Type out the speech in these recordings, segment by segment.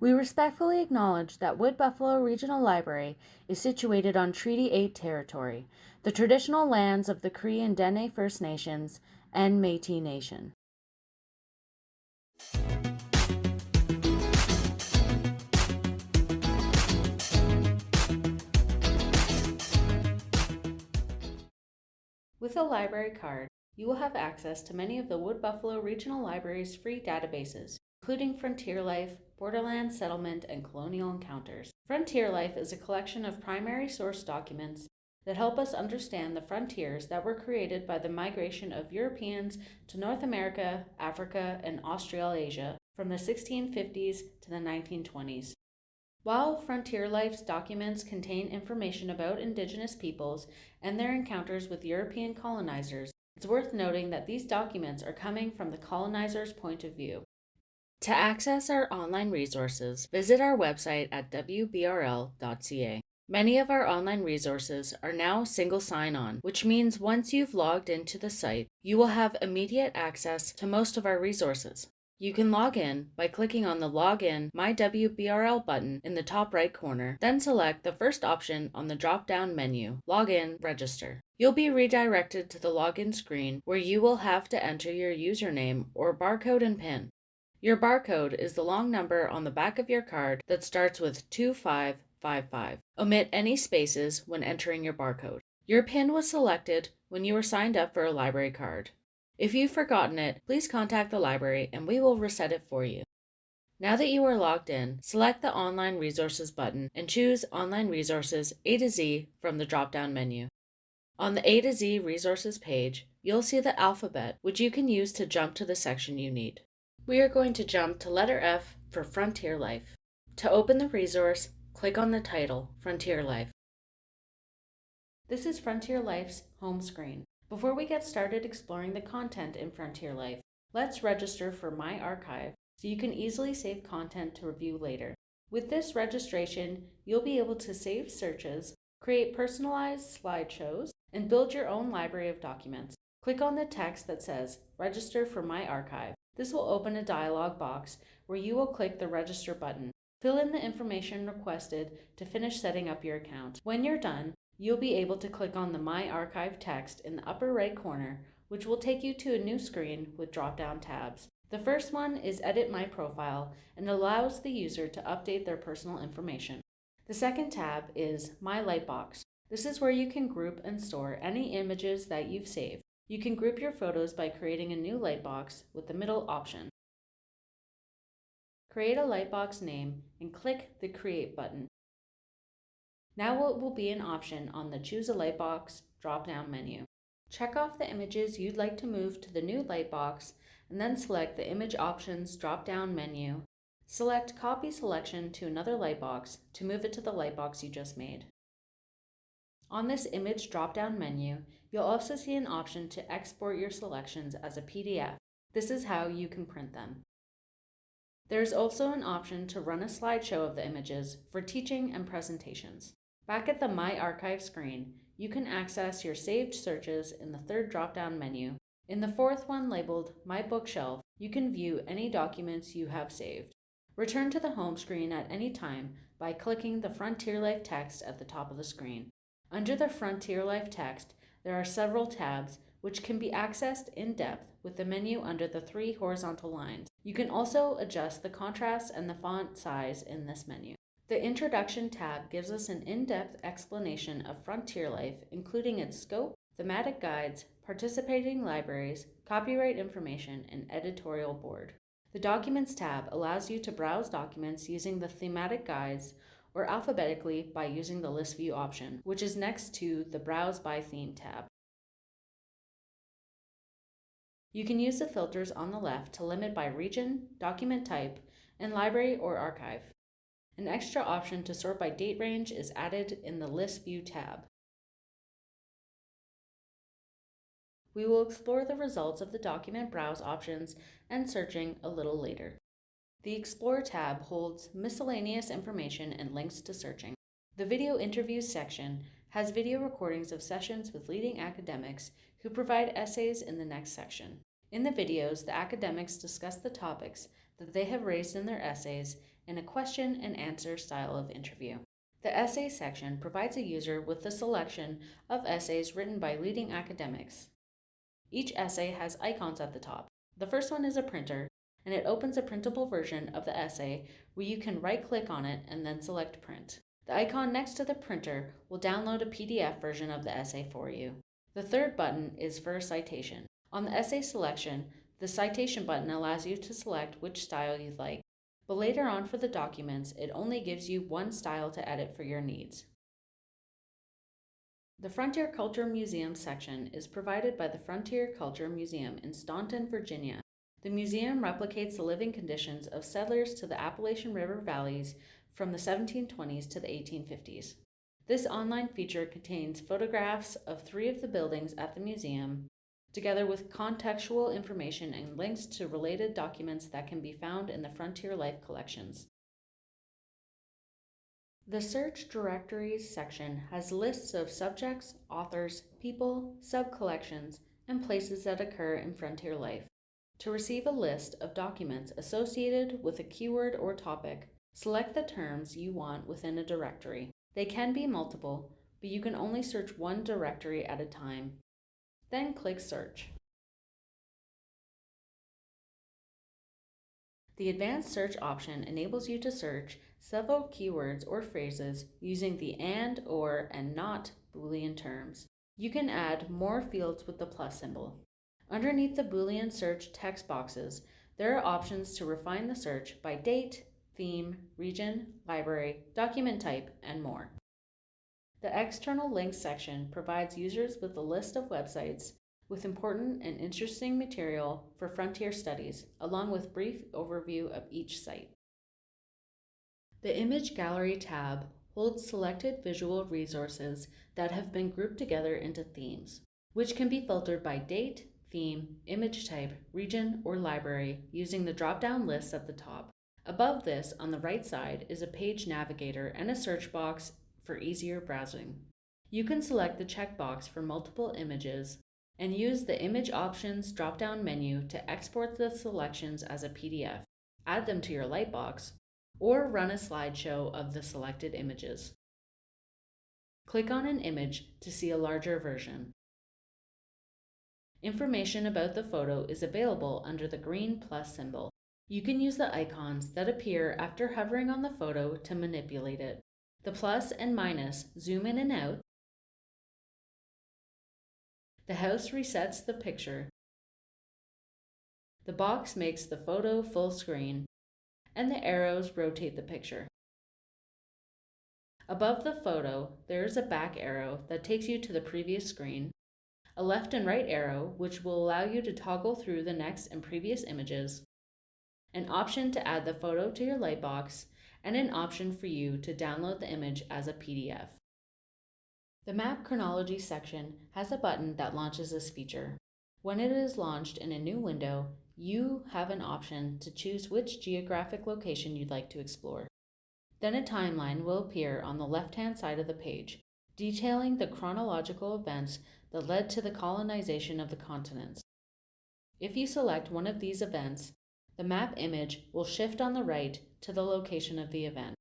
We respectfully acknowledge that Wood Buffalo Regional Library is situated on Treaty 8 territory, the traditional lands of the Cree and Dene First Nations and Métis Nation. With a library card, you will have access to many of the Wood Buffalo Regional Library's free databases, including Frontier Life, Borderland Settlement, and Colonial Encounters. Frontier Life is a collection of primary source documents that help us understand the frontiers that were created by the migration of Europeans to North America, Africa, and Australasia from the 1650s to the 1920s. While Frontier Life's documents contain information about Indigenous peoples and their encounters with European colonizers, it's worth noting that these documents are coming from the colonizers' point of view. To access our online resources, visit our website at wbrl.ca. Many of our online resources are now single sign-on, which means once you've logged into the site, you will have immediate access to most of our resources. You can log in by clicking on the Login My WBRL button in the top right corner, then select the first option on the drop-down menu, Login Register. You'll be redirected to the login screen where you will have to enter your username or barcode and PIN. Your barcode is the long number on the back of your card that starts with 2555. Omit any spaces when entering your barcode. Your PIN was selected when you were signed up for a library card. If you've forgotten it, please contact the library and we will reset it for you. Now that you are logged in, select the Online Resources button and choose Online Resources A to Z from the drop-down menu. On the A to Z Resources page, you'll see the alphabet, which you can use to jump to the section you need. We are going to jump to letter F for Frontier Life. To open the resource, click on the title, Frontier Life. This is Frontier Life's home screen. Before we get started exploring the content in Frontier Life, let's register for My Archive so you can easily save content to review later. With this registration, you'll be able to save searches, create personalized slideshows, and build your own library of documents. Click on the text that says, Register for My Archive. This will open a dialog box where you will click the Register button. Fill in the information requested to finish setting up your account. When you're done, you'll be able to click on the My Archive text in the upper right corner, which will take you to a new screen with drop-down tabs. The first one is Edit My Profile and allows the user to update their personal information. The second tab is My Lightbox. This is where you can group and store any images that you've saved. You can group your photos by creating a new lightbox with the middle option. Create a lightbox name and click the Create button. Now it will be an option on the Choose a Lightbox drop-down menu. Check off the images you'd like to move to the new lightbox and then select the Image Options drop-down menu. Select Copy Selection to another lightbox to move it to the lightbox you just made. On this image drop-down menu, you'll also see an option to export your selections as a PDF. This is how you can print them. There's also an option to run a slideshow of the images for teaching and presentations. Back at the My Archive screen, you can access your saved searches in the third drop-down menu. In the fourth one labeled My Bookshelf, you can view any documents you have saved. Return to the home screen at any time by clicking the Frontier Life text at the top of the screen. Under the Frontier Life text, there are several tabs which can be accessed in depth with the menu under the three horizontal lines. You can also adjust the contrast and the font size in this menu. The Introduction tab gives us an in-depth explanation of Frontier Life, including its scope, thematic guides, participating libraries, copyright information, and editorial board. The Documents tab allows you to browse documents using the thematic guides or alphabetically by using the List View option, which is next to the Browse by Theme tab. You can use the filters on the left to limit by region, document type, and library or archive. An extra option to sort by date range is added in the List View tab. We will explore the results of the document browse options and searching a little later. The Explore tab holds miscellaneous information and links to searching. The Video Interviews section has video recordings of sessions with leading academics who provide essays in the next section. In the videos, the academics discuss the topics that they have raised in their essays in a question and answer style of interview. The essay section provides a user with a selection of essays written by leading academics. Each essay has icons at the top. The first one is a printer, and it opens a printable version of the essay where you can right-click on it and then select print. The icon next to the printer will download a PDF version of the essay for you. The third button is for a citation. On the essay selection, the citation button allows you to select which style you'd like, but later on for the documents, it only gives you one style to edit for your needs. The Frontier Culture Museum section is provided by the Frontier Culture Museum in Staunton, Virginia. The museum replicates the living conditions of settlers to the Appalachian River valleys from the 1720s to the 1850s. This online feature contains photographs of 3 of the buildings at the museum, together with contextual information and links to related documents that can be found in the Frontier Life collections. The Search Directories section has lists of subjects, authors, people, sub-collections, and places that occur in Frontier Life. To receive a list of documents associated with a keyword or topic, select the terms you want within a directory. They can be multiple, but you can only search one directory at a time. Then click Search. The Advanced Search option enables you to search several keywords or phrases using the and, or, and not Boolean terms. You can add more fields with the plus symbol. Underneath the Boolean search text boxes, there are options to refine the search by date, theme, region, library, document type, and more. The External Links section provides users with a list of websites with important and interesting material for frontier studies, along with brief overview of each site. The Image Gallery tab holds selected visual resources that have been grouped together into themes, which can be filtered by date, theme, image type, region, or library using the drop-down lists at the top. Above this, on the right side, is a page navigator and a search box for easier browsing. You can select the checkbox for multiple images and use the Image Options drop-down menu to export the selections as a PDF, add them to your Lightbox, or run a slideshow of the selected images. Click on an image to see a larger version. Information about the photo is available under the green plus symbol. You can use the icons that appear after hovering on the photo to manipulate it. The plus and minus zoom in and out. The house resets the picture. The box makes the photo full screen, and the arrows rotate the picture. Above the photo, there is a back arrow that takes you to the previous screen, a left and right arrow which will allow you to toggle through the next and previous images, an option to add the photo to your Lightbox, and an option for you to download the image as a PDF. The Map Chronology section has a button that launches this feature. When it is launched in a new window, you have an option to choose which geographic location you'd like to explore. Then a timeline will appear on the left-hand side of the page, detailing the chronological events that led to the colonization of the continents. If you select one of these events, the map image will shift on the right to the location of the event.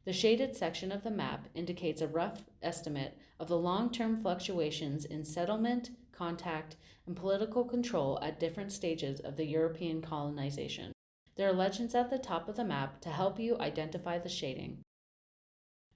The shaded section of the map indicates a rough estimate of the long-term fluctuations in settlement, contact, and political control at different stages of the European colonization. There are legends at the top of the map to help you identify the shading.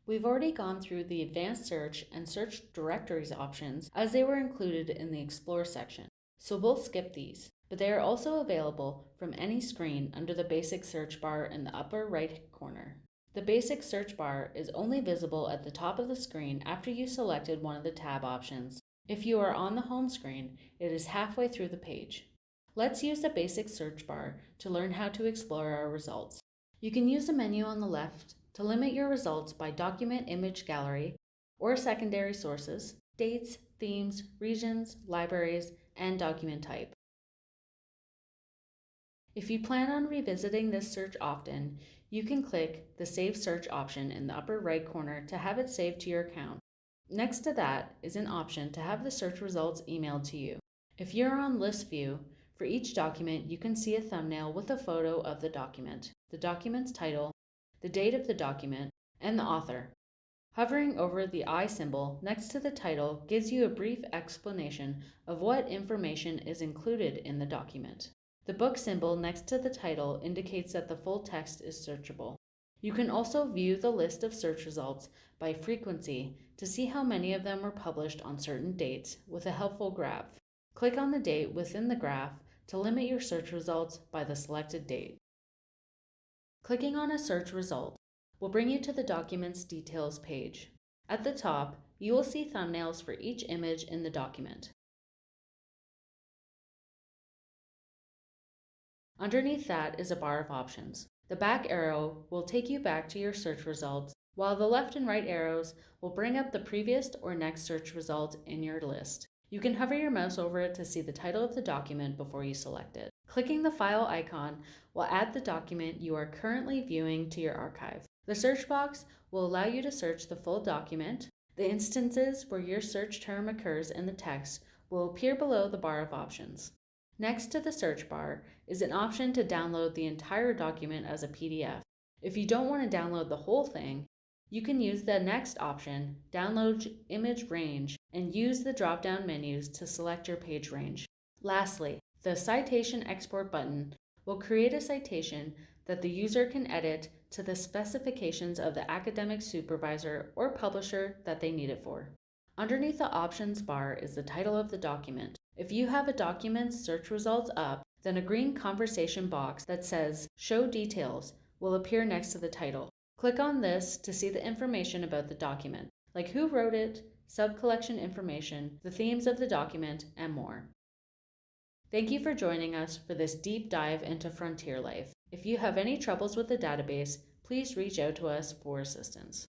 We've already gone through the Advanced Search and Search Directories options as they were included in the Explore section, so we'll skip these, but they are also available from any screen under the basic search bar in the upper right corner. The basic search bar is only visible at the top of the screen after you selected one of the tab options. If you are on the home screen, it is halfway through the page. Let's use the basic search bar to learn how to explore our results. You can use the menu on the left to limit your results by document image gallery or secondary sources, dates, themes, regions, libraries, and document type. If you plan on revisiting this search often, you can click the Save Search option in the upper right corner to have it saved to your account. Next to that is an option to have the search results emailed to you. If you're on List View, for each document you can see a thumbnail with a photo of the document, the document's title, the date of the document, and the author. Hovering over the I symbol next to the title gives you a brief explanation of what information is included in the document. The book symbol next to the title indicates that the full text is searchable. You can also view the list of search results by frequency to see how many of them were published on certain dates with a helpful graph. Click on the date within the graph to limit your search results by the selected date. Clicking on a search result will bring you to the document's details page. At the top, you will see thumbnails for each image in the document. Underneath that is a bar of options. The back arrow will take you back to your search results, while the left and right arrows will bring up the previous or next search result in your list. You can hover your mouse over it to see the title of the document before you select it. Clicking the file icon will add the document you are currently viewing to your archive. The search box will allow you to search the full document. The instances where your search term occurs in the text will appear below the bar of options. Next to the search bar is an option to download the entire document as a PDF. If you don't want to download the whole thing, you can use the next option, Download Image Range, and use the drop-down menus to select your page range. Lastly, the Citation Export button will create a citation that the user can edit to the specifications of the academic supervisor or publisher that they need it for. Underneath the options bar is the title of the document. If you have a document's search results up, then a green conversation box that says Show Details will appear next to the title. Click on this to see the information about the document, like who wrote it, sub-collection information, the themes of the document, and more. Thank you for joining us for this deep dive into Frontier Life. If you have any troubles with the database, please reach out to us for assistance.